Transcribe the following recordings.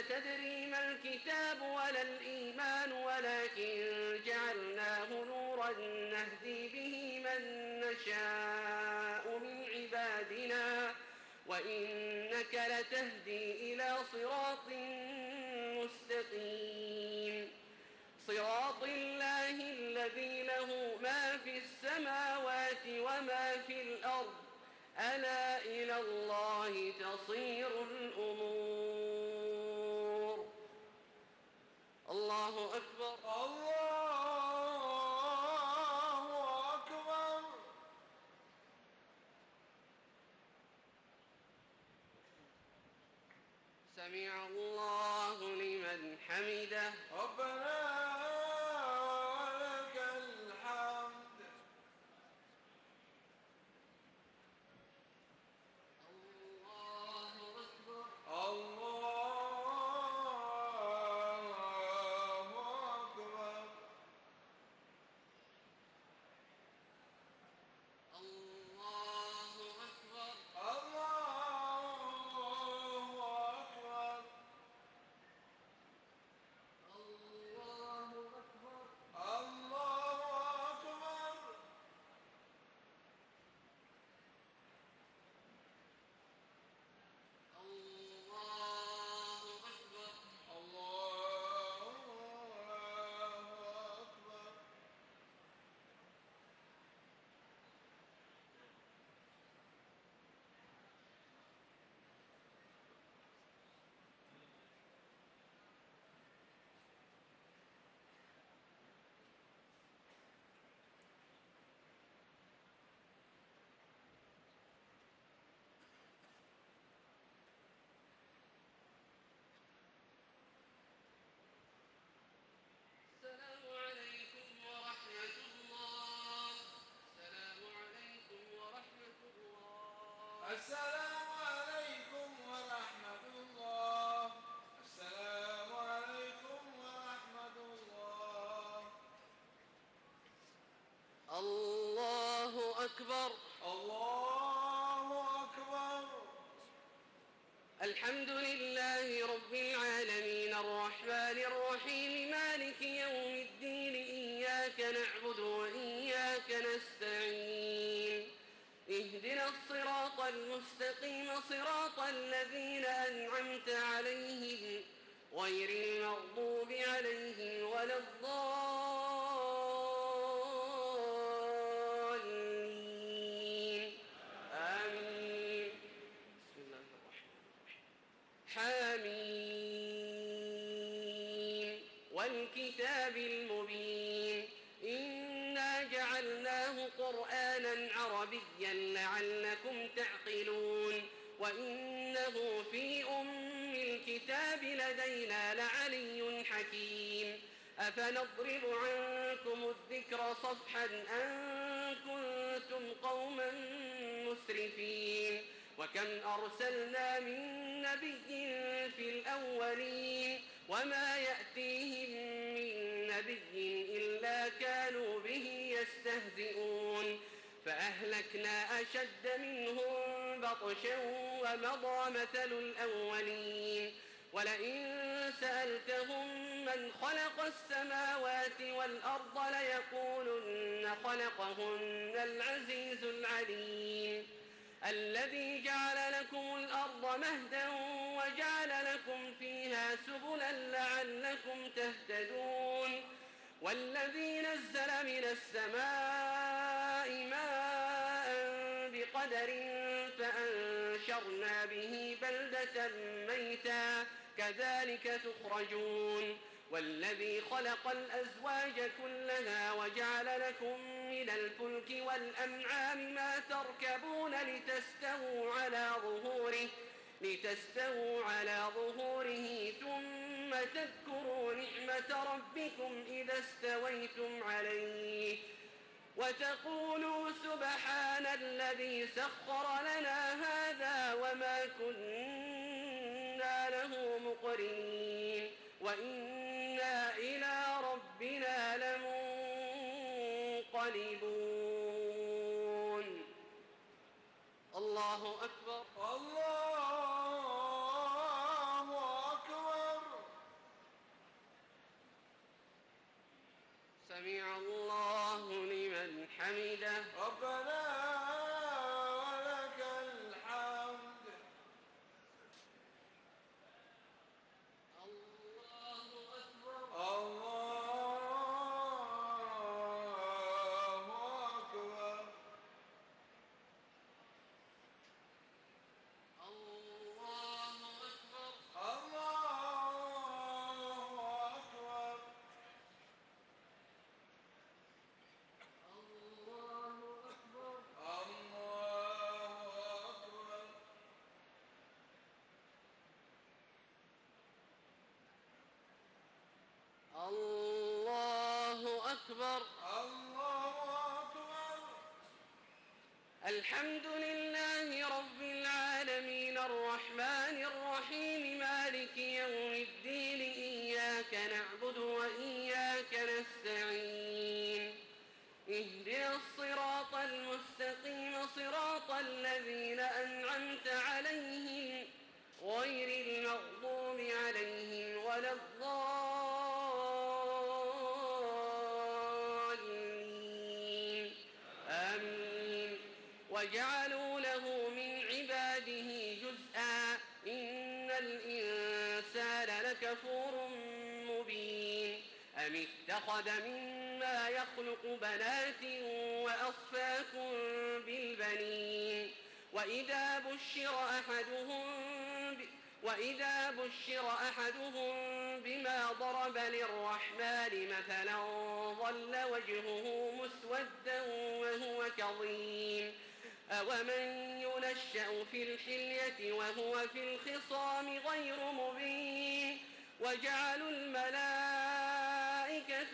تدري ما الكتاب ولا الإيمان ولكن جعلناه نورا نهدي به من نشاء من عبادنا وإنك لتهدي إلى صراط مستقيم صراط الله الذي له ما في السماوات وما في الأرض ألا إلى الله تصير الأمور. الله أكبر. الله أكبر. سمع الله لمن حمده. ربنا ولك الحمد. الله أكبر. الله أكبر. الله أكبر. الله أكبر. الله أكبر. الله أكبر. الله أكبر. الله أكبر. السلام عليكم ورحمة الله. السلام عليكم ورحمة الله. السلام عليكم ورحمة الله. السلام عليكم ورحمة الله. الله أكبر. الله أكبر. الحمد لله رب العالمين الرحمن الرحيم مالك يوم الدين إياك نعبد وإياك نستعين اهدنا الصراط المستقيم صراط الذين أنعمت عليهم غير المغضوب عليهم ولا الضالين آمين. بسم الله الرحمن الرحيم. حميم والكتاب المبين إنا جعلناه قرآنا عربيا لعلكم تعقلون وإنه في أم الكتاب لدينا لعلي حكيم أفنضرب عنكم الذكر صفحا أن كنتم قوما مسرفين وكم أرسلنا من نبي في الأولين وما يأتيهم من نبي إلا كانوا به يستهزئون فأهلكنا أشد منهم بطشا ومضى مثل الأولين ولئن سألتهم من خلق السماوات والأرض ليقولن خلقهن العزيز العليم الذي جعل لكم الأرض مهدا وجعل لكم فيها سبلا لعلكم تهتدون والذي نزل من السماء ماء بقدر فأنشرنا به بلدة ميتا كذلك تخرجون والذي خلق الأزواج كلها وجعل لكم من الفلك والأنعام ما تركبون لتستووا على ظهوره ثم تذكروا نعمة ربكم إذا استويتم عليه وتقولوا سبحان الذي سخر لنا هذا وما كنا له مقرنين وإنا إلى ربنا لمنقلبون. الله أكبر. الله أكبر. أكبر. الله أكبر. الحمد لله رب العالمين الرحمن الرحيم مالك يوم الدين إياك نعبد وإياك نستعين اهدنا الصراط المستقيم صراط الذين أنعمت عليهم غير المغضوب عليهم ولا الضالين آمين. وجعلوا له من عباده جزءا إن الإنسان لكفور مبين. أم اتخذ مما يخلق بنات وأصفاكم بالبنين وإذا بشر أحدهم بما ضرب للرحمن مثلا ظل وجهه مسودا وهو كظيم. أومن ينشأ في الحلية وهو في الخصام غير مبين. وجعلوا الملائكة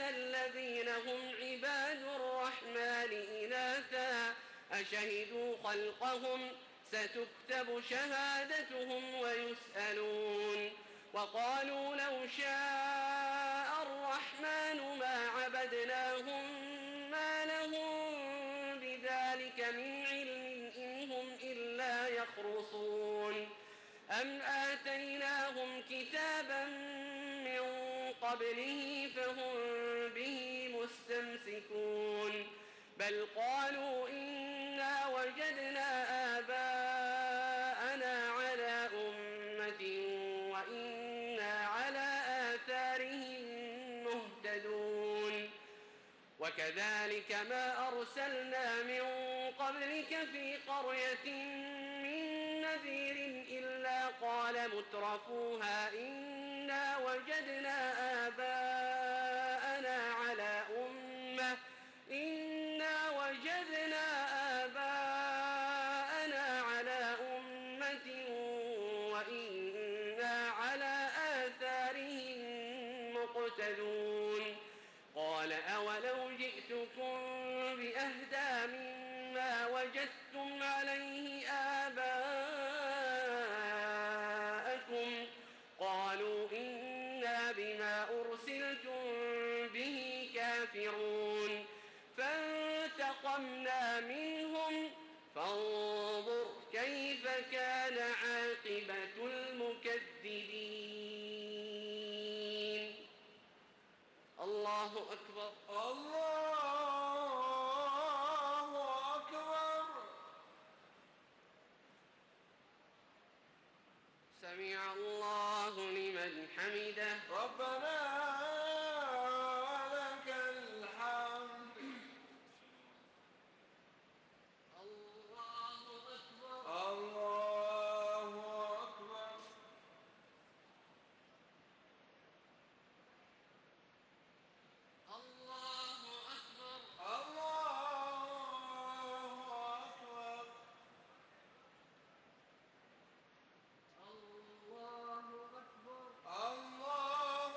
الذين هم عباد الرحمن إناثا أشهدوا خلقهم ستكتب شهادتهم ويسألون. وقالوا لو شاء الرحمن ما عبدناهم ما لهم بذلك من علم إن هم إلا يخرصون. أم آتيناهم كتابا من قبله فهم به مستمسكون. بل قالوا إنا وجدنا آباءنا على أمة وإنا على آثارهم مهتدون. وكذلك ما أرسلنا من قبلك في قرية من نذير إلا قال مترفوها إنا وجدنا آباءنا على أمة وإنا على آثارهم مقتدون. قال أولو جئتكم بأهدى مما وجدتم عليه آباءكم قالوا إنا بما أرسلتم به كافرون. فانتقمنا منهم فانظر كيف كان عاقبة المكذبين. الله أكبر. الله أكبر. سمع الله لمن حمده. ربنا لك الحمد. الله أكبر. الله أكبر. الله أكبر. الله أكبر. الله أكبر. الله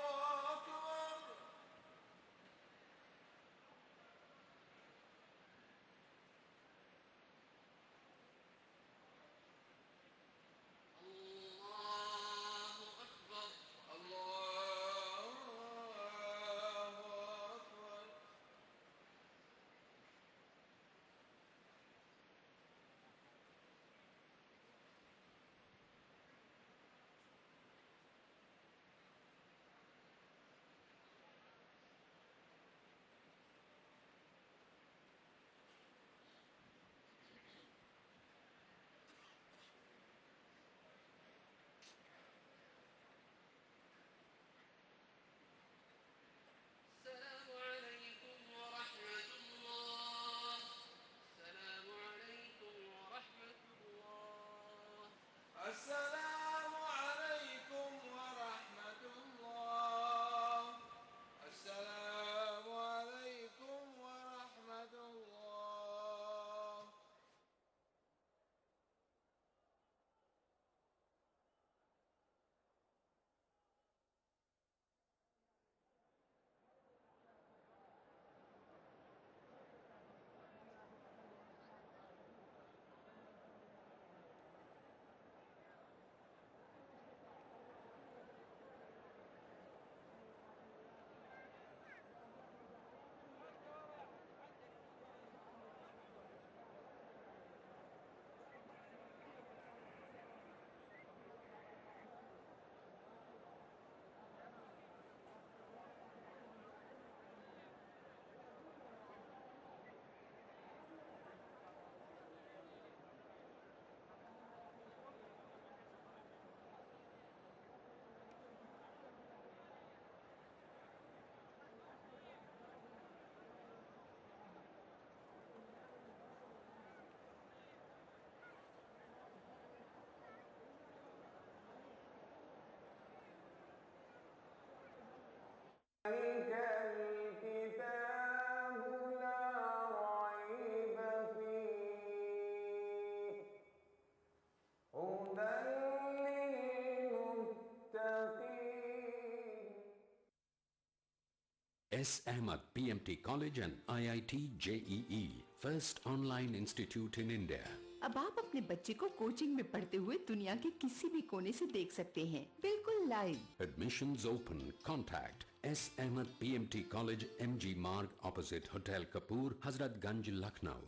S. Ahmad PMT College and IIT JEE, first online institute in India. अब आप अपने बच्चे को कोचिंग में पढ़ते हुए दुनिया के किसी भी कोने से देख सकते हैं, बिल्कुल live. Admissions open. Contact S. Ahmad PMT College, MG Marg, opposite Hotel Kapoor, Hazratganj, Lucknow.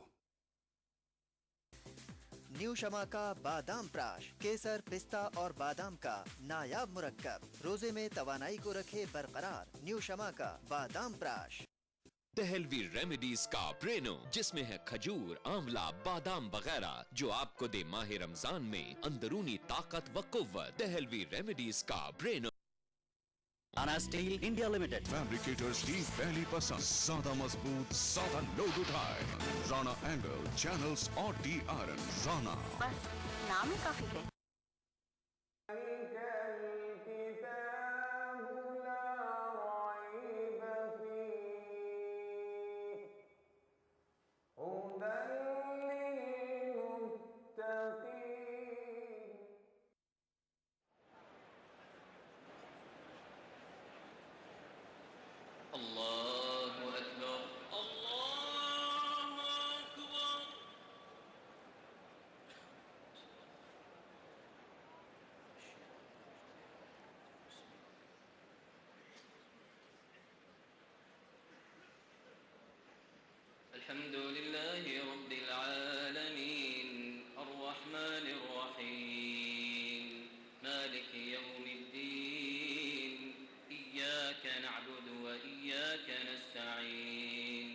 New Shama का बादाम प्राश, केसर, पिस्ता और बादाम का नायाब मुरक्कब, रोजे में तवानाई को रखे बरकरार। न्यू शमा का बादाम प्राश। दहलवी रेमेडीज का ब्रेनो, जिसमें है खजूर, आंवला, बादाम वगैरह, जो आपको दे माह रमजान में अंदरूनी ताकत व कुव्वत। दहलवी रेमेडीज का ब्रेनो। Rana steel India limited, fabricators की पहली पसंद, ज्यादा मजबूत, ज्यादा लोड उठाए। राणा एंगल, चैनल्स और डी आयरन। राणा, बस नाम ही काफी है। الله أكبر الله أكبر. الحمد لله رب العالمين الرحمن الرحيم مالك يوم الدين إياك نعبد وإياك نستعين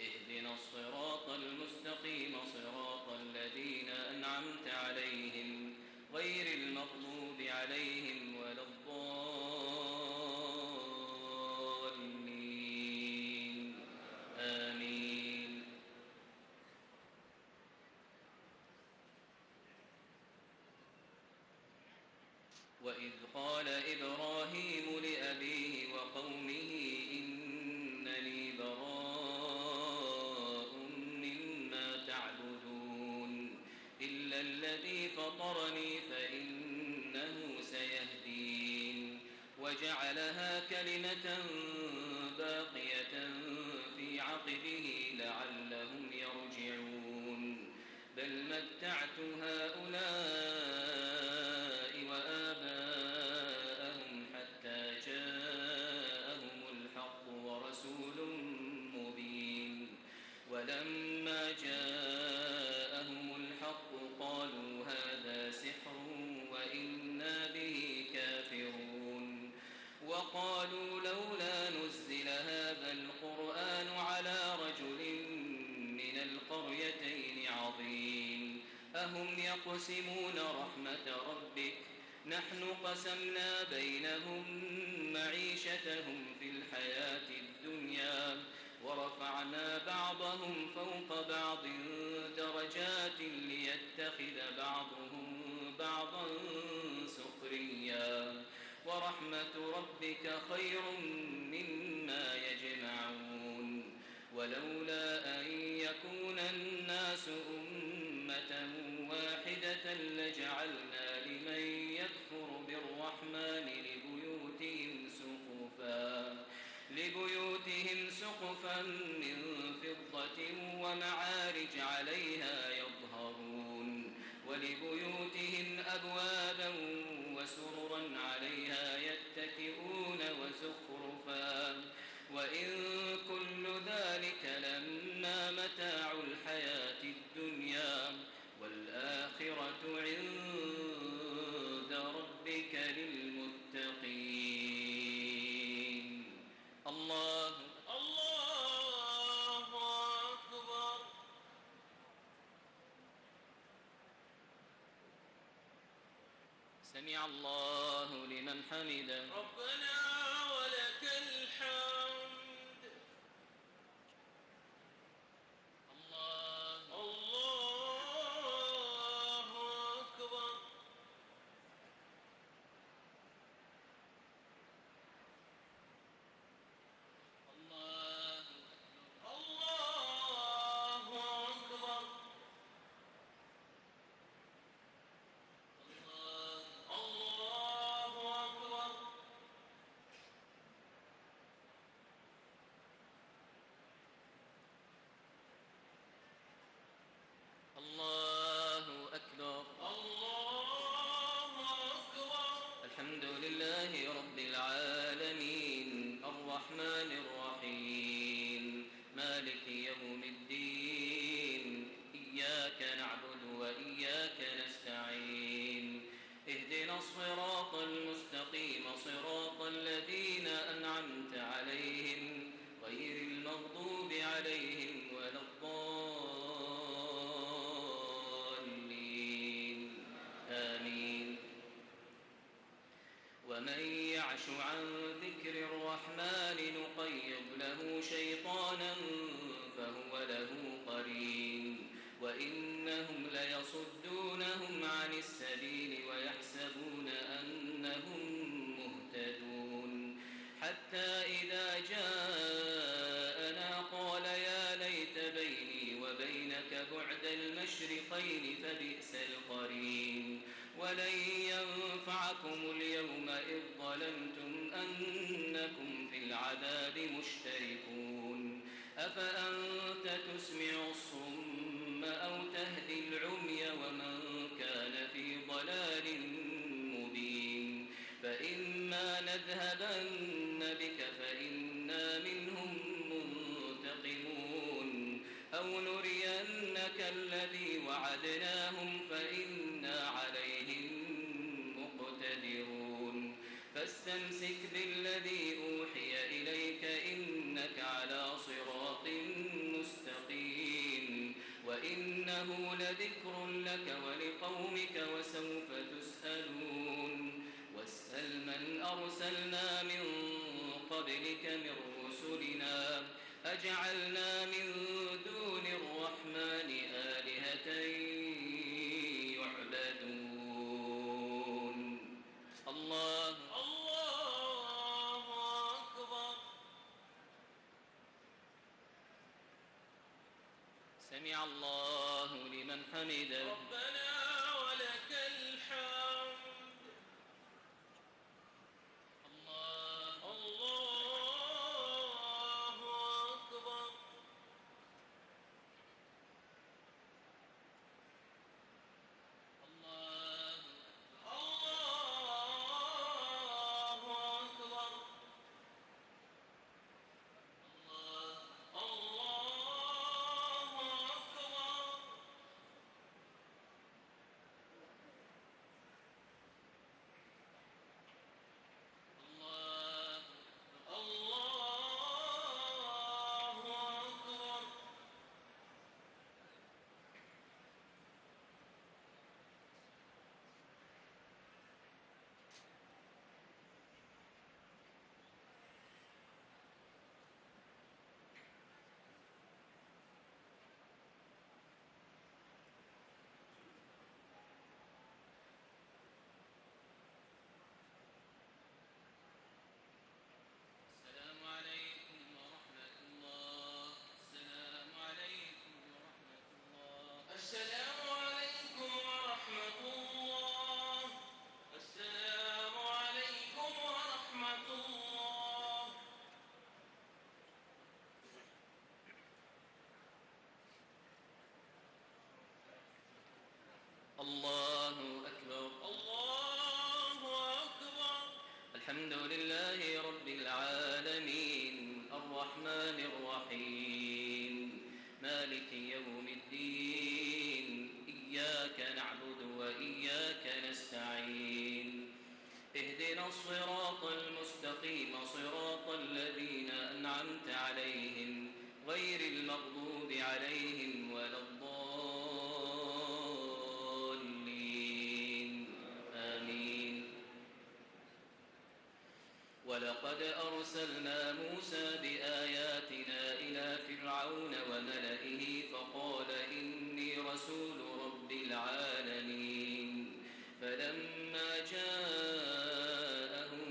اهدنا الصراط المستقيم صراط الذين أنعمت عليهم غير المغضوب عليهم ولا الضالين آمين. وإذ قال إبراهيم لأبيه وقومه إنني براء مما تعبدون إلا الذي فطرني فإنه سيهدين وجعلها كلمة باقية في عقبه لعلهم يرجعون بل متعت هؤلاء وآباءهم حتى جاءهم الحق ورسول مبين ولما جاءهم الحق قالوا هذا سحر وإنا به كافرون وقالوا لولا نزل هذا القرآن على رجل من القريتين عظيم أهم يقسمون رحمة ربك نحن قسمنا بينهم معيشتهم في الحياة الدنيا ورفعنا بعضهم فوق بعض درجات ليتخذ بعضهم بعضا سخريا ورحمة ربك خير مما يجمعون ولولا أن يكون الناس أمة واحدة لجعلنا لمن يكفر بالرحمن لبيوتهم سقفا من فضة ومعارج عليها يظهرون ولبيوتهم أبوابا وسررا عليها يتكئون وزخرفا وإن كل ذلك لما متاع الحياة الدنيا والآخرة عند ربك للمتقين. الله أكبر. سمع الله لمن حمده ربنا ولك الحمد. الله أكبر. ومن يعش عن ذكر الرحمن نقيض له شيطانا فهو له قرين وإنهم ليصدونهم عن السبيل ويحسبون أنهم مهتدون حتى إذا جاءنا قال يا ليت بيني وبينك بعد المشرقين فبئس القرين ولن ينفعكم اليوم إذ ظلمتم أنكم في العذاب مشتركون أفأنت تسمع الصم أو تهدي العمي ومن كان في ضلال مبين فإما نذهبن بك فإنا منهم منتقمون أو نرينك الذي وعدناهم فإنا عليهم مقتدرون فاستمسك بالذي أوحي إليك إنك على صراط مستقيم وإنه لذكر لك ولقومك وسوف تسألون واسأل من أرسلنا من قبلك من رسلنا أجعلنا من دون الرحمن آلهة يعبدون الله أكبر سمع الله لمن حمده ربنا ولك الحمد الله أكبر الله أكبر السلام عليكم ورحمة الله السلام عليكم ورحمة الله السلام عليكم ورحمة الله السلام عليكم ورحمة الله الله أكبر الله أكبر الحمد لله رب العالمين الرحمن الرحيم مالك يوم الدين إياك نعبد وإياك نستعين اهدنا الصراط المستقيم صراط الذين أنعمت عليهم غير المغضوب عليهم ولا الضالين آمين ولقد أرسلنا موسى بآياتنا إلى فرعون وملئه فقال إني رسول رب العالمين فلما جاءهم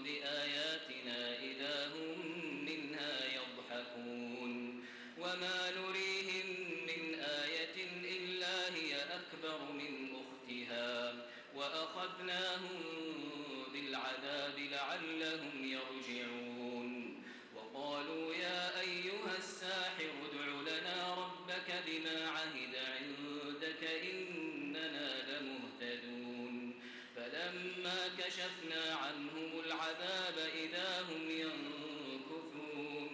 بآياتنا إذا هم منها يضحكون وما نريهم من آية إلا هي أكبر من أختها وأخذناهم بالعذاب لعلهم يرجعون وقالوا يا أيها الساحر ادع لنا ربك بما عهد عندك إننا لمهتدون فلما كشفنا عنهم العذاب إذا هم ينكثون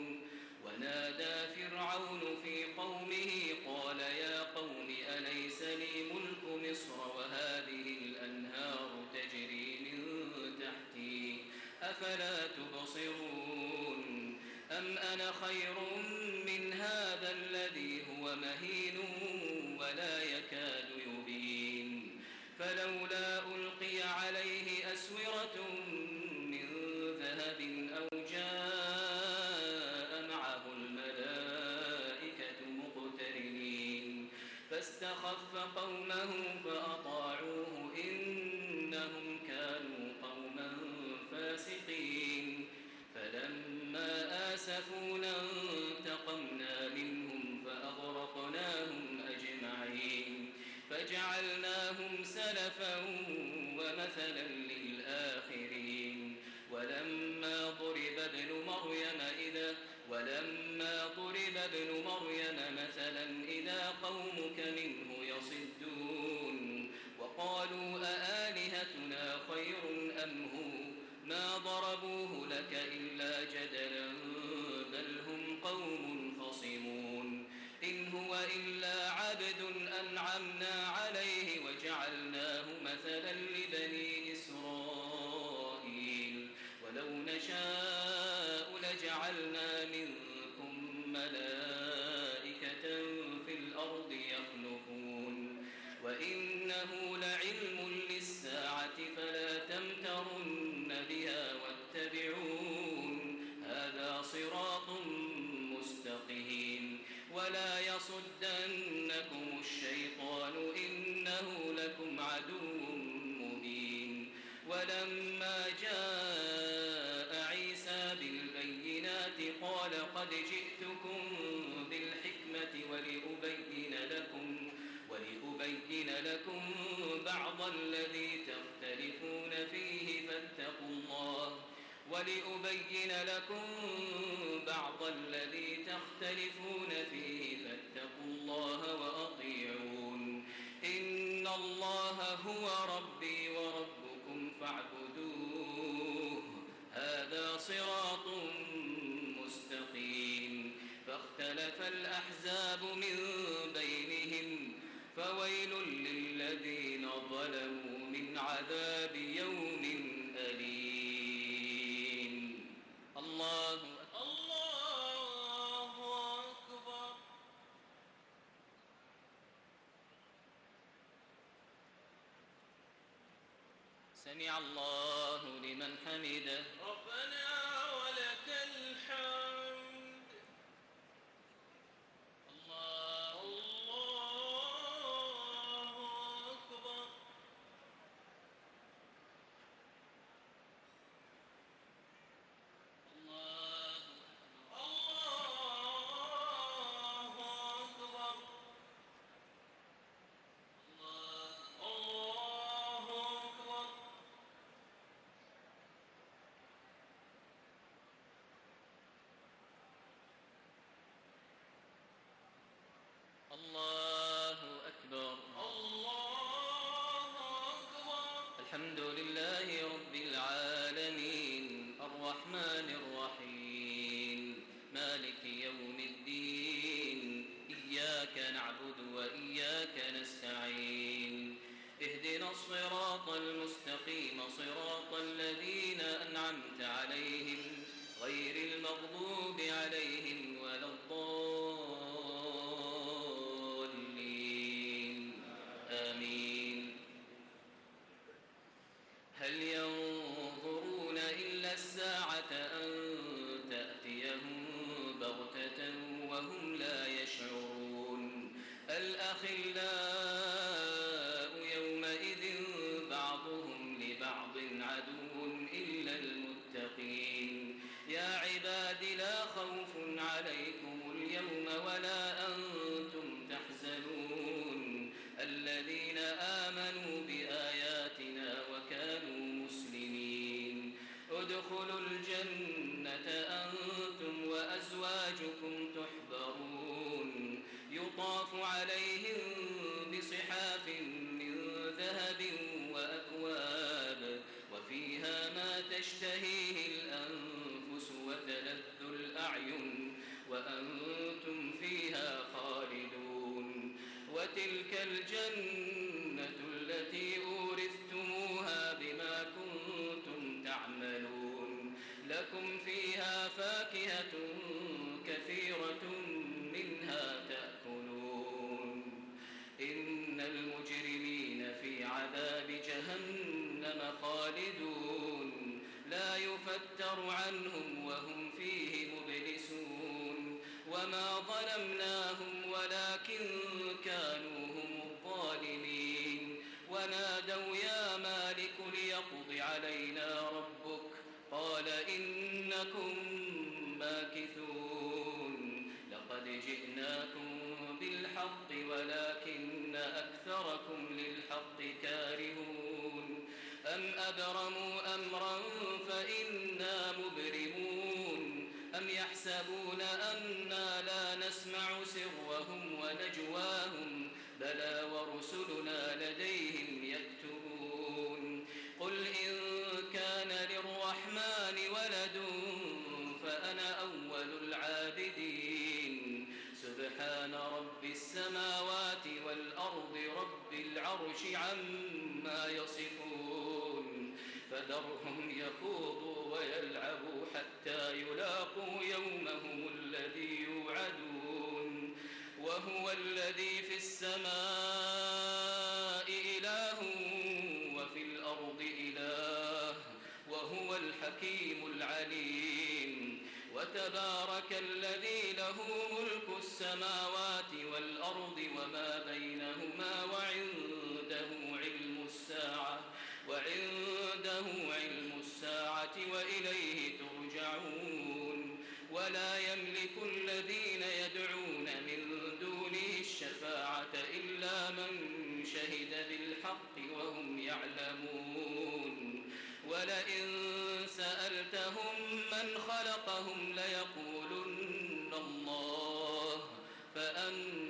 ونادى فرعون في قومه قال يا قوم أليس لي ملك مصر وهذه الأنهار تجري من تحتي أفلا تبصرون أم أنا خير من هذا الذي هو مهين ولا يكاد يبين فلولا ألقي عليه أسورة مثلا للآخرين ولما ضرب ابن مريم مثلا إذا قومك منه يصدون وقالوا أآلهتنا خير أم هو ما ضربوه لك إلا جدلا بل هم قوم خصمون إن هو إلا عبد أنعمنا عليه وجعلناه مثلا لبني إسرائيل ولو نشاء لجعلنا منكم ملائكة في الأرض يخلفون وإنه لعلم للساعة فلا تمترن بها واتبعون هذا صراط مستقيم ولا يصدنكم الشيطان إنه لكم عدو مبين ولما جاء عيسى بالبينات قال قد جئتكم بالحكمة ولأبين لكم بعض الذي تختلفون فيه فاتقوا الله وأطيعون إن الله هو ربي وربكم فاعبدوه هذا صراط مستقيم فاختلف الأحزاب من بينهم فويل للذين ظلموا من عذاب يوم أليم الله أكبر سمع الله لمن حمده ربنا ولك الحمد الله أكبر الله أكبر الحمد لله رب العالمين الرحمن الرحيم مالك يوم الدين إياك نعبد وإياك نستعين اهدنا الصراط المستقيم صراط الذين أنعمت عليهم غير المغضوب عليهم ولا الضالين آمين هل ينظرون إلا الساعة أن تأتيهم بغتة وهم لا يشعرون الأخلاء يومئذ بعضهم لبعض عدو إلا المتقين يا عباد لا خوف عليكم اليوم ولا أنتم تحزنون الذين آمنوا بآياتنا وكانوا مسلمين ادخلوا الجنة أنتم وأزواجكم تحبرون يطاف عليهم بصحاف من ذهب وأكواب وفيها ما تشتهيه الأنفس وتلذ الأعين وأنتم فيها خالدون وتلك الجنة التي أورثتموها بما كنتم تعملون لكم فيها فاكهة كثيرة منها تأكلون إن المجرمين في عذاب جهنم خالدون لا يفتر عنهم وهم فيه مبلسون وما ظلمناهم ولكن كانوا هم الظالمين ونادوا يا مالك ليقض علينا ربك قال إنكم ماكثون لقد جئناكم بالحق ولكن أكثركم للحق كارهون أم أبرموا أمرا فإنا مبرمون أم يحسبون أنا لا نسمع سرهم ونجواهم بلى ورسلنا لديهم يكتبون قل إن كان للرحمن ولد فأنا أول العابدين سبحان رب السماوات والأرض رب العرش عما يصفون فذرهم يخوضوا ويلعبوا حتى يلاقوا يومهم الذي يوعدون وهو الذي في السماء إله وفي الأرض إله وهو الحكيم العليم وتبارك الذي له ملك السماوات والأرض وما بينهما وعنده علم الساعة وإليه ترجعون ولا يملك الذين يدعون من دونه الشفاعة إلا من شهد بالحق وهم يعلمون ولئن سألتهم من خلقهم ليقولن الله فأنى